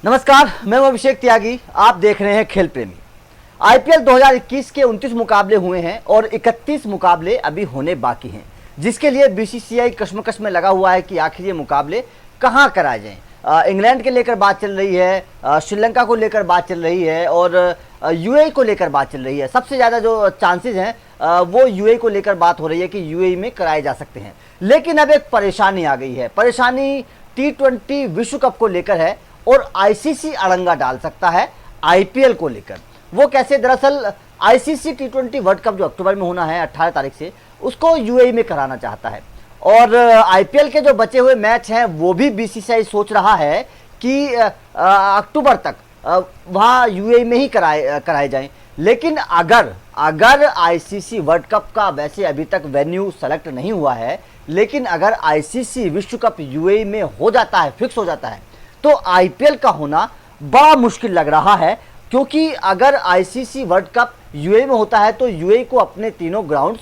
नमस्कार, मैं हूं अभिषेक त्यागी। आप देख रहे हैं खेल प्रेमी। आईपीएल 2021 के 29 मुकाबले हुए हैं और 31 मुकाबले अभी होने बाकी हैं, जिसके लिए बीसीसीआई कश्मकश में लगा हुआ है कि आखिर ये मुकाबले कहां कराए जाएं। इंग्लैंड के लेकर बात चल रही है, श्रीलंका को लेकर बात चल रही है और यूएई को लेकर बात चल रही है। सबसे ज़्यादा जो चांसेस हैं वो यूएई को लेकर बात हो रही है कि यूएई में कराए जा सकते हैं। लेकिन अब एक परेशानी आ गई है। परेशानी T20 विश्व कप को लेकर है और आईसीसी अड़ंगा डाल सकता है आईपीएल को लेकर। वो कैसे? दरअसल आईसीसी T20 वर्ल्ड कप जो अक्टूबर में होना है 18 तारीख से, उसको यूएई में कराना चाहता है। और आईपीएल के जो बचे हुए मैच हैं वो भी बीसीसीआई सोच रहा है कि अक्टूबर तक वहाँ यूएई में ही कराए जाएं। लेकिन अगर आईसीसी वर्ल्ड कप का, वैसे अभी तक वेन्यू सेलेक्ट नहीं हुआ है, लेकिन अगर आईसीसी विश्व कप यूएई में हो जाता है, फिक्स हो जाता है, तो आईपीएल का होना बड़ा मुश्किल लग रहा है। क्योंकि अगर आईसीसी वर्ल्ड कप यूएई में होता है तो यूएई को अपने तीनों ग्राउंड्स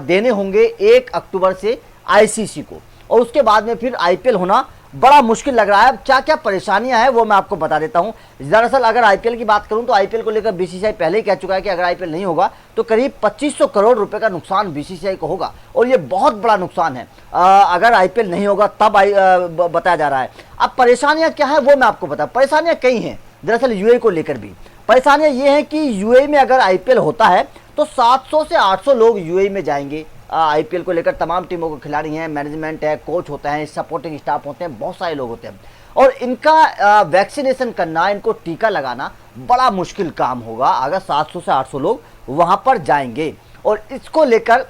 देने होंगे 1 अक्टूबर से आईसीसी को, और उसके बाद में फिर आईपीएल होना बड़ा मुश्किल लग रहा है। अब क्या क्या परेशानियां हैं वो मैं आपको बता देता हूं। दरअसल अगर आईपीएल की बात करूं तो आईपीएल को लेकर बीसीसीआई पहले ही कह चुका है कि अगर आईपीएल नहीं होगा तो करीब 2500 करोड़ रुपए का नुकसान बीसीसीआई को होगा, और ये बहुत बड़ा नुकसान है। अगर आईपीएल नहीं होगा तब बताया जा रहा है। अब परेशानियां क्या है वो मैं आपको बता। परेशानियां कई हैं दरअसल यूएई को लेकर भी। परेशानियां ये हैं कि यूएई में अगर आईपीएल होता है तो 700 से 800 लोग यूएई में जाएंगे। आईपीएल को लेकर तमाम टीमों के खिलाड़ी हैं, मैनेजमेंट है, कोच होते हैं, सपोर्टिंग स्टाफ होते हैं, बहुत सारे लोग होते हैं, और इनका वैक्सीनेशन करना, इनको टीका लगाना बड़ा मुश्किल काम होगा अगर 700 से 800 लोग वहां पर जाएंगे। और इसको लेकर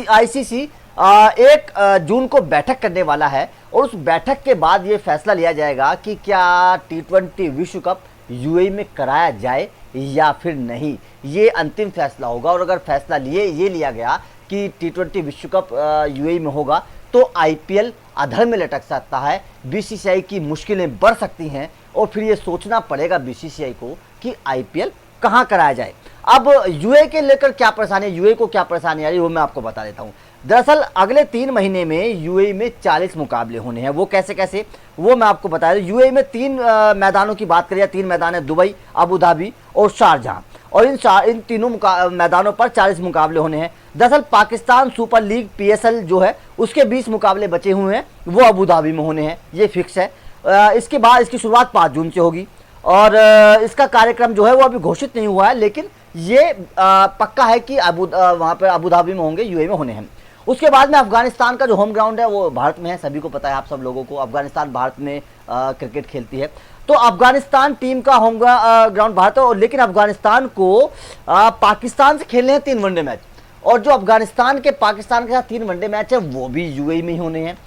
आईसीसी 1 जून को बैठक करने वाला है, और उस बैठक के बाद ये फैसला लिया जाएगा कि क्या T20 विश्व कप यूएई में कराया जाए या फिर नहीं। ये अंतिम फैसला होगा, और अगर फैसला ये लिया गया कि T20 विश्व कप यूएई में होगा तो आईपीएल अधर में लटक सकता है, बीसीसीआई की मुश्किलें बढ़ सकती हैं, और फिर ये सोचना पड़ेगा बीसीसीआई को कि आईपीएल कहां कराया जाए। अब यूएई के लेकर क्या परेशानी, यूएई को क्या परेशानी आ रही है वो मैं आपको बता देता हूं। दरअसल अगले 3 महीने में यूएई में 40 मुकाबले होने हैं। वो कैसे कैसे वो मैं आपको बता दूं। यूएई में 3 मैदानों की बात करें, 3 मैदान है, दुबई, अबू धाबी और शारजहां, और इन तीनों मैदानों पर 40 मुकाबले होने हैं। दरअसल पाकिस्तान सुपर लीग पीएसएल जो है उसके 20 मुकाबले बचे हुए हैं, वो अबू धाबी में होने हैं, ये फिक्स है। इसके बाद इसकी शुरुआत 5 जून से होगी, और इसका कार्यक्रम जो है वो अभी घोषित नहीं हुआ है, लेकिन ये पक्का है कि वहाँ पर अबू धाबी में होंगे, यूएई में होने हैं। उसके बाद में अफगानिस्तान का जो होम ग्राउंड है वो भारत में है, सभी को पता है, आप सब लोगों को। अफगानिस्तान भारत में क्रिकेट खेलती है, तो अफगानिस्तान टीम का होम ग्राउंड भारत है। लेकिन अफगानिस्तान को पाकिस्तान से खेलने हैं 3 वनडे मैच, और जो अफगानिस्तान के पाकिस्तान के साथ 3 वनडे मैच है वो भी यूएई में ही होने हैं।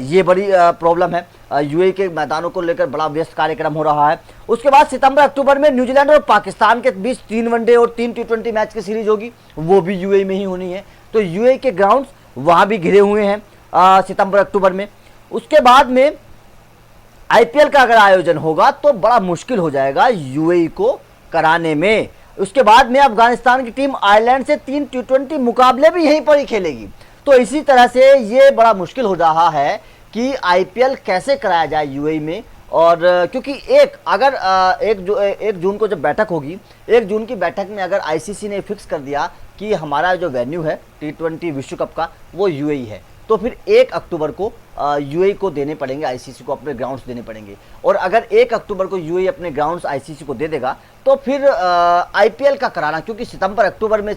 ये बड़ी प्रॉब्लम है। यूएई के मैदानों को लेकर बड़ा व्यस्त कार्यक्रम हो रहा है। उसके बाद सितंबर अक्टूबर में न्यूजीलैंड और पाकिस्तान के बीच 3 वनडे और 3 T20 मैच की सीरीज होगी, वो भी यूएई में ही होनी है। तो यूएई के ग्राउंड्स वहां भी घिरे हुए हैं सितंबर अक्टूबर में। उसके बाद में आईपीएल का अगर आयोजन होगा तो बड़ा मुश्किल हो जाएगा यूएई को कराने में। उसके बाद में अफगानिस्तान की टीम आयरलैंड से 3 T20 मुकाबले भी यहीं पर ही खेलेगी। तो इसी तरह से ये बड़ा मुश्किल हो रहा है कि आईपीएल कैसे कराया जाए यूएई में। और क्योंकि 1 जून को जब बैठक होगी, 1 जून की बैठक में अगर आईसीसी ने फिक्स कर दिया कि हमारा जो वेन्यू है T20 विश्व कप का वो यूएई है, तो फिर 1 अक्टूबर को यूएई को देने पड़ेंगे, आईसीसी को अपने ग्राउंड्स देने पड़ेंगे। और अगर 1 अक्टूबर को यूएई अपने ग्राउंड्स आईसीसी को दे देगा तो फिर आईपीएल का कराना, क्योंकि सितंबर अक्टूबर में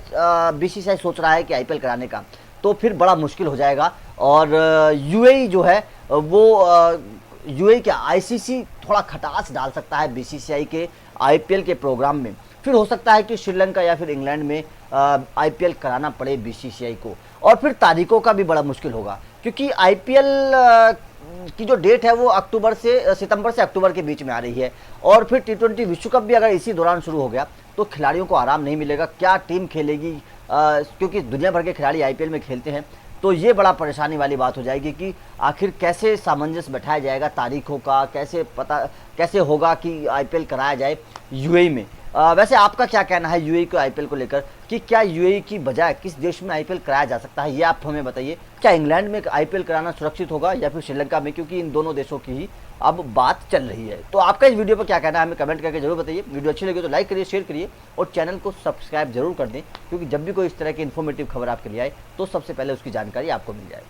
बीसीसीआई सोच रहा है कि आईपीएल कराने का, तो फिर बड़ा मुश्किल हो जाएगा। और यूएई जो है वो यूएई क्या, आईसीसी थोड़ा खटास डाल सकता है बीसीसीआई के आईपीएल के प्रोग्राम में। फिर हो सकता है कि श्रीलंका या फिर इंग्लैंड में आईपीएल कराना पड़े बीसीसीआई को, और फिर तारीखों का भी बड़ा मुश्किल होगा, क्योंकि आईपीएल की जो डेट है वो सितंबर से अक्टूबर के बीच में आ रही है। और फिर T20 विश्व कप भी अगर इसी दौरान शुरू हो गया तो खिलाड़ियों को आराम नहीं मिलेगा। क्या टीम खेलेगी, क्योंकि दुनिया भर के खिलाड़ी आईपीएल में खेलते हैं। तो ये बड़ा परेशानी वाली बात हो जाएगी कि आखिर कैसे सामंजस्य बैठाया जाएगा तारीखों का, कैसे होगा कि आईपीएल कराया जाए यूएई में। वैसे आपका क्या कहना है यूएई को आईपीएल को लेकर, कि क्या यूएई की बजाय किस देश में आईपीएल कराया जा सकता है, ये आप हमें बताइए। क्या इंग्लैंड में आईपीएल कराना सुरक्षित होगा या फिर श्रीलंका में, क्योंकि इन दोनों देशों की ही अब बात चल रही है। तो आपका इस वीडियो पर क्या कहना है हमें कमेंट करके जरूर बताइए। वीडियो अच्छी लगी तो लाइक करिए, शेयर करिए और चैनल को सब्सक्राइब जरूर कर दें, क्योंकि जब भी कोई इस तरह की इन्फॉर्मेटिव खबर आपके लिए आए तो सबसे पहले उसकी जानकारी आपको मिल जाए।